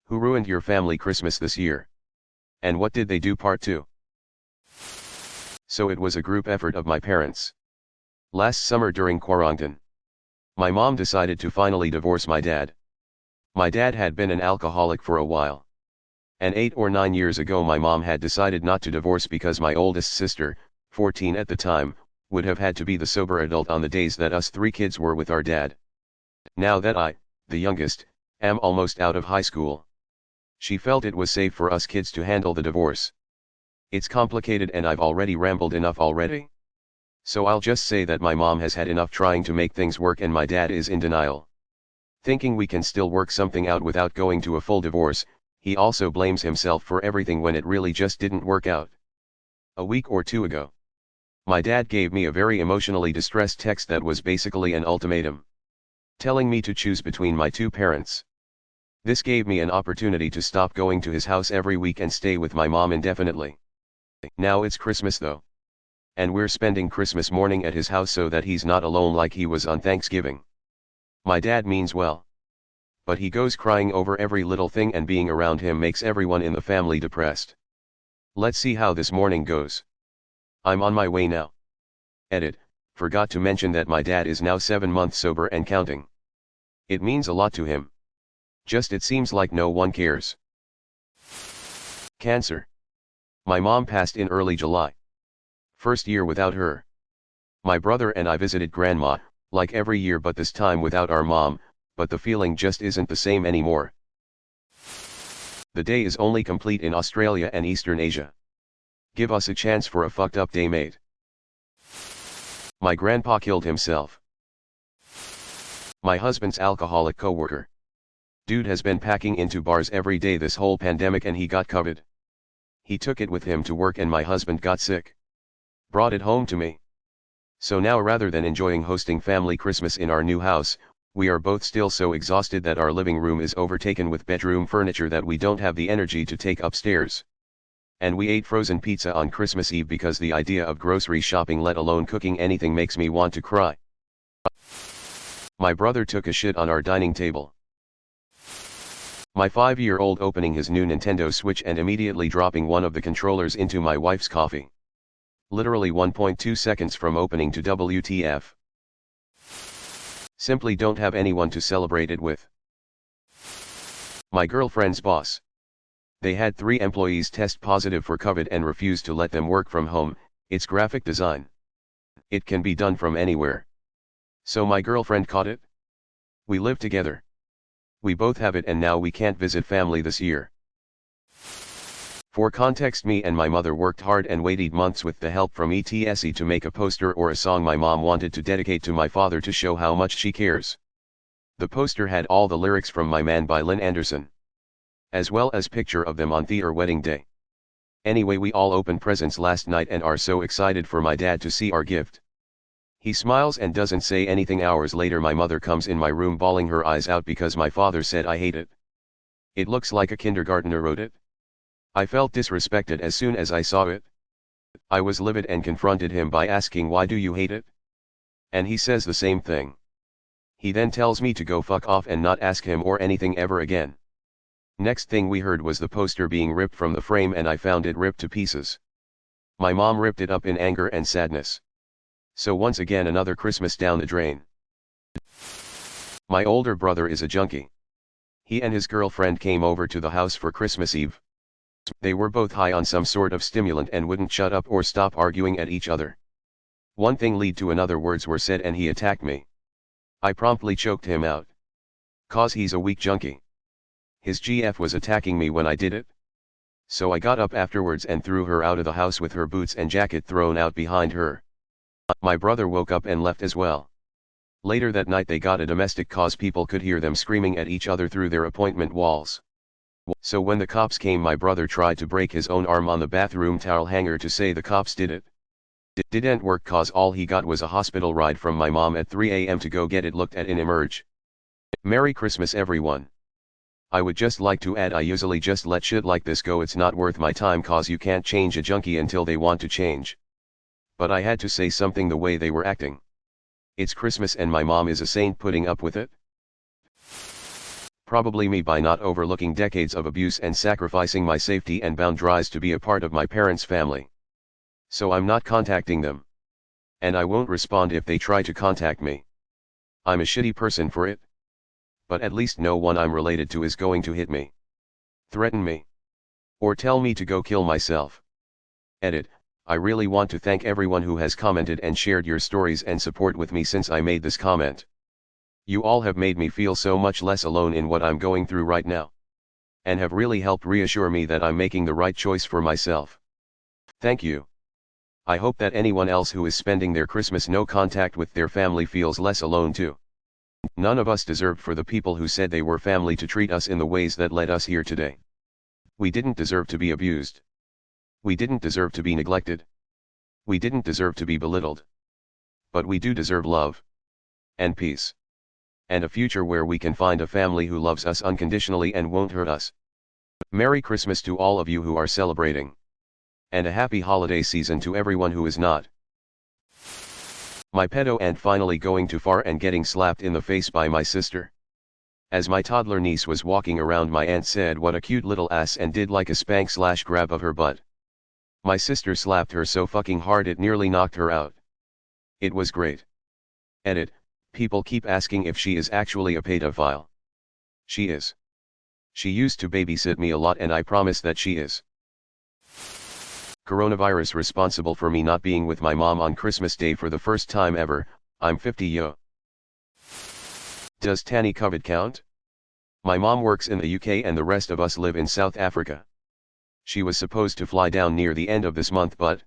Who ruined your family Christmas this year? And what did they do? Part 2. So it was a group effort of my parents. Last summer during quarantine, my mom decided to finally divorce my dad. My dad had been an alcoholic for a while. And 8 or 9 years ago my mom had decided not to divorce because my oldest sister, 14 at the time, would have had to be the sober adult on the days that us 3 kids were with our dad. Now that I, the youngest, am almost out of high school, she felt it was safe for us kids to handle the divorce. It's complicated and I've already rambled enough already. So I'll just say that my mom has had enough trying to make things work and my dad is in denial. Thinking we can still work something out without going to a full divorce, he also blames himself for everything when it really just didn't work out. A week or 2 ago, my dad gave me a very emotionally distressed text that was basically an ultimatum, telling me to choose between my 2 parents. This gave me an opportunity to stop going to his house every week and stay with my mom indefinitely. Now it's Christmas though. And we're spending Christmas morning at his house so that he's not alone like he was on Thanksgiving. My dad means well. But he goes crying over every little thing and being around him makes everyone in the family depressed. Let's see how this morning goes. I'm on my way now. Edit, forgot to mention that my dad is now 7 months sober and counting. It means a lot to him. Just it seems like no one cares. Cancer. My mom passed in early July. First year without her. My brother and I visited grandma, like every year but this time without our mom, but the feeling just isn't the same anymore. The day is only complete in Australia and Eastern Asia. Give us a chance for a fucked up day, mate. My grandpa killed himself. My husband's alcoholic coworker. Dude has been packing into bars every day this whole pandemic and he got COVID. He took it with him to work and my husband got sick. Brought it home to me. So now rather than enjoying hosting family Christmas in our new house, we are both still so exhausted that our living room is overtaken with bedroom furniture that we don't have the energy to take upstairs. And we ate frozen pizza on Christmas Eve because the idea of grocery shopping let alone cooking anything makes me want to cry. My brother took a shit on our dining table. My 5-year-old opening his new Nintendo Switch and immediately dropping one of the controllers into my wife's coffee. Literally 1.2 seconds from opening to WTF. Simply don't have anyone to celebrate it with. My girlfriend's boss. They had 3 employees test positive for COVID and refused to let them work from home. It's graphic design. It can be done from anywhere. So my girlfriend caught it. We live together. We both have it and now we can't visit family this year. For context, me and my mother worked hard and waited months with the help from ETSE to make a poster or a song my mom wanted to dedicate to my father to show how much she cares. The poster had all the lyrics from My Man by Lynn Anderson, as well as picture of them on their wedding day. Anyway, we all opened presents last night and are so excited for my dad to see our gift. He smiles and doesn't say anything. Hours later my mother comes in my room bawling her eyes out because my father said I hate it. It looks like a kindergartner wrote it. I felt disrespected as soon as I saw it. I was livid and confronted him by asking, why do you hate it? And he says the same thing. He then tells me to go fuck off and not ask him or anything ever again. Next thing we heard was the poster being ripped from the frame and I found it ripped to pieces. My mom ripped it up in anger and sadness. So once again another Christmas down the drain. My older brother is a junkie. He and his girlfriend came over to the house for Christmas Eve. They were both high on some sort of stimulant and wouldn't shut up or stop arguing at each other. One thing led to another, words were said and he attacked me. I promptly choked him out. 'Cause he's a weak junkie. His GF was attacking me when I did it. So I got up afterwards and threw her out of the house with her boots and jacket thrown out behind her. My brother woke up and left as well. Later that night they got a domestic cause people could hear them screaming at each other through their apartment walls. So when the cops came my brother tried to break his own arm on the bathroom towel hanger to say the cops did it. Didn't work cause all he got was a hospital ride from my mom at 3 a.m. to go get it looked at in Emerge. Merry Christmas everyone. I would just like to add I usually just let shit like this go, it's not worth my time cause you can't change a junkie until they want to change. But I had to say something the way they were acting. It's Christmas and my mom is a saint putting up with it. Probably me by not overlooking decades of abuse and sacrificing my safety and boundaries to be a part of my parents' family. So I'm not contacting them. And I won't respond if they try to contact me. I'm a shitty person for it. But at least no one I'm related to is going to hit me, threaten me, or tell me to go kill myself. Edit. I really want to thank everyone who has commented and shared your stories and support with me since I made this comment. You all have made me feel so much less alone in what I'm going through right now. And have really helped reassure me that I'm making the right choice for myself. Thank you. I hope that anyone else who is spending their Christmas no contact with their family feels less alone too. None of us deserved for the people who said they were family to treat us in the ways that led us here today. We didn't deserve to be abused. We didn't deserve to be neglected. We didn't deserve to be belittled. But we do deserve love. And peace. And a future where we can find a family who loves us unconditionally and won't hurt us. Merry Christmas to all of you who are celebrating. And a happy holiday season to everyone who is not. My pedo aunt finally going too far and getting slapped in the face by my sister. As my toddler niece was walking around, my aunt said what a cute little ass and did like a spank/grab of her butt. My sister slapped her so fucking hard it nearly knocked her out. It was great. Edit. People keep asking if she is actually a pedophile. She is. She used to babysit me a lot and I promise that she is. Coronavirus responsible for me not being with my mom on Christmas Day for the first time ever. I'm 50 yo. Does Tanny COVID count? My mom works in the UK and the rest of us live in South Africa. She was supposed to fly down near the end of this month but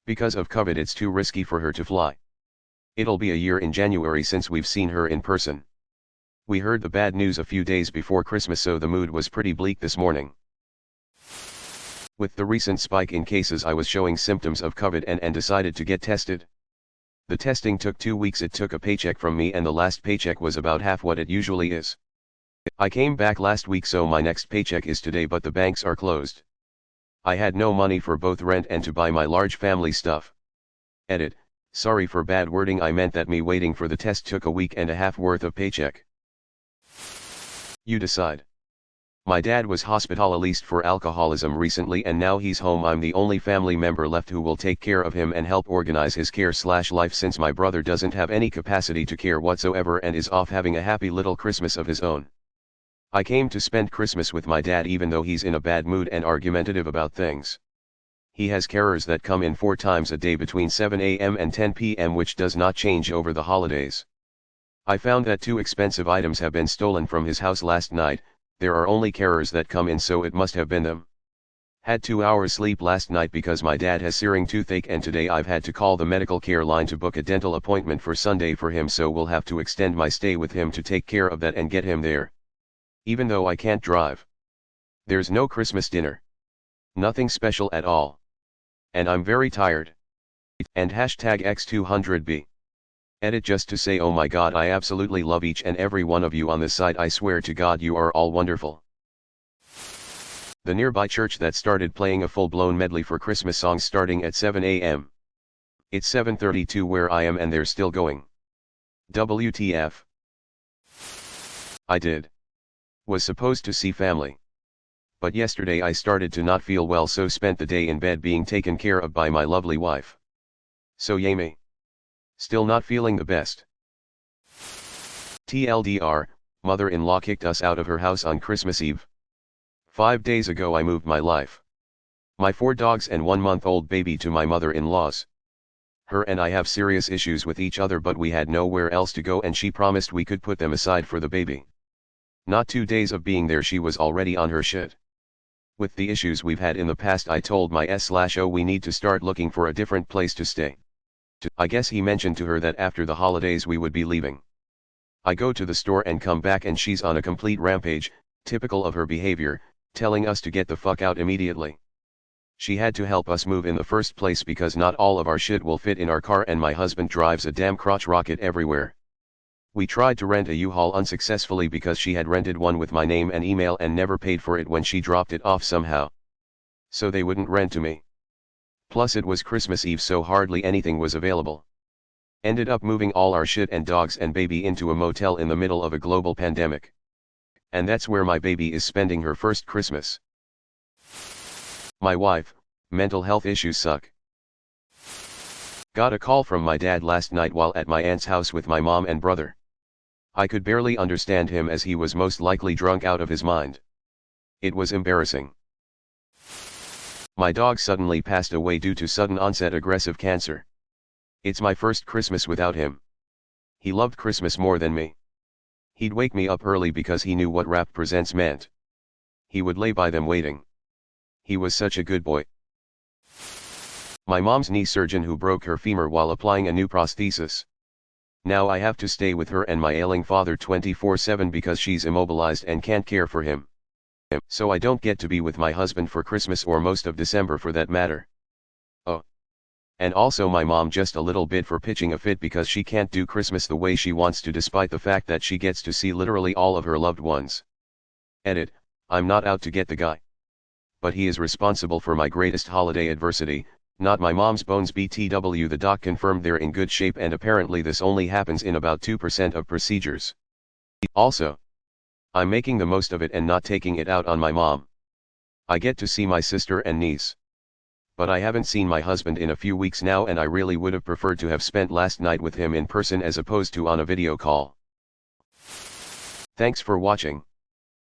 because of COVID it's too risky for her to fly. It'll be a year in January since we've seen her in person. We heard the bad news a few days before Christmas so the mood was pretty bleak this morning. With the recent spike in cases I was showing symptoms of COVID and decided to get tested. The testing took 2 weeks. It took a paycheck from me and the last paycheck was about half what it usually is. I came back last week so my next paycheck is today but the banks are closed. I had no money for both rent and to buy my large family stuff. Edit. Sorry for bad wording, I meant that me waiting for the test took a week and a half worth of paycheck. You decide. My dad was hospitalized for alcoholism recently and now he's home. I'm the only family member left who will take care of him and help organize his care/life since my brother doesn't have any capacity to care whatsoever and is off having a happy little Christmas of his own. I came to spend Christmas with my dad even though he's in a bad mood and argumentative about things. He has carers that come in 4 times a day between 7 a.m. and 10 p.m. which does not change over the holidays. I found that 2 expensive items have been stolen from his house last night. There are only carers that come in so it must have been them. Had 2 hours sleep last night because my dad has searing toothache and today I've had to call the medical care line to book a dental appointment for Sunday for him so we'll have to extend my stay with him to take care of that and get him there. Even though I can't drive. There's no Christmas dinner. Nothing special at all. And I'm very tired. And #X200B. Edit just to say oh my god I absolutely love each and every one of you on this site. I swear to god you are all wonderful. The nearby church that started playing a full-blown medley for Christmas songs starting at 7 a.m. It's 7:32 where I am and they're still going. WTF. I was supposed to see family. But yesterday I started to not feel well so spent the day in bed being taken care of by my lovely wife. So yay me. Still not feeling the best. TLDR, mother-in-law kicked us out of her house on Christmas Eve. 5 days ago I moved my life. My 4 dogs and 1-month-old baby to my mother-in-law's. Her and I have serious issues with each other but we had nowhere else to go and she promised we could put them aside for the baby. Not 2 days of being there she was already on her shit. With the issues we've had in the past I told my S/O we need to start looking for a different place to stay. I guess he mentioned to her that after the holidays we would be leaving. I go to the store and come back and she's on a complete rampage, typical of her behavior, telling us to get the fuck out immediately. She had to help us move in the first place because not all of our shit will fit in our car and my husband drives a damn crotch rocket everywhere. We tried to rent a U-Haul unsuccessfully because she had rented one with my name and email and never paid for it when she dropped it off somehow. So they wouldn't rent to me. Plus it was Christmas Eve so hardly anything was available. Ended up moving all our shit and dogs and baby into a motel in the middle of a global pandemic. And that's where my baby is spending her first Christmas. My wife, mental health issues suck. Got a call from my dad last night while at my aunt's house with my mom and brother. I could barely understand him as he was most likely drunk out of his mind. It was embarrassing. My dog suddenly passed away due to sudden onset aggressive cancer. It's my first Christmas without him. He loved Christmas more than me. He'd wake me up early because he knew what wrap presents meant. He would lay by them waiting. He was such a good boy. My mom's knee surgeon who broke her femur while applying a new prosthesis. Now I have to stay with her and my ailing father 24/7 because she's immobilized and can't care for him. So I don't get to be with my husband for Christmas or most of December for that matter. Oh. And also my mom just a little bit for pitching a fit because she can't do Christmas the way she wants to despite the fact that she gets to see literally all of her loved ones. Edit, I'm not out to get the guy. But he is responsible for my greatest holiday adversity, not my mom's bones. BTW. The doc confirmed they're in good shape and apparently this only happens in about 2% of procedures. Also, I'm making the most of it and not taking it out on my mom. I get to see my sister and niece. But I haven't seen my husband in a few weeks now and I really would have preferred to have spent last night with him in person as opposed to on a video call. Thanks for watching.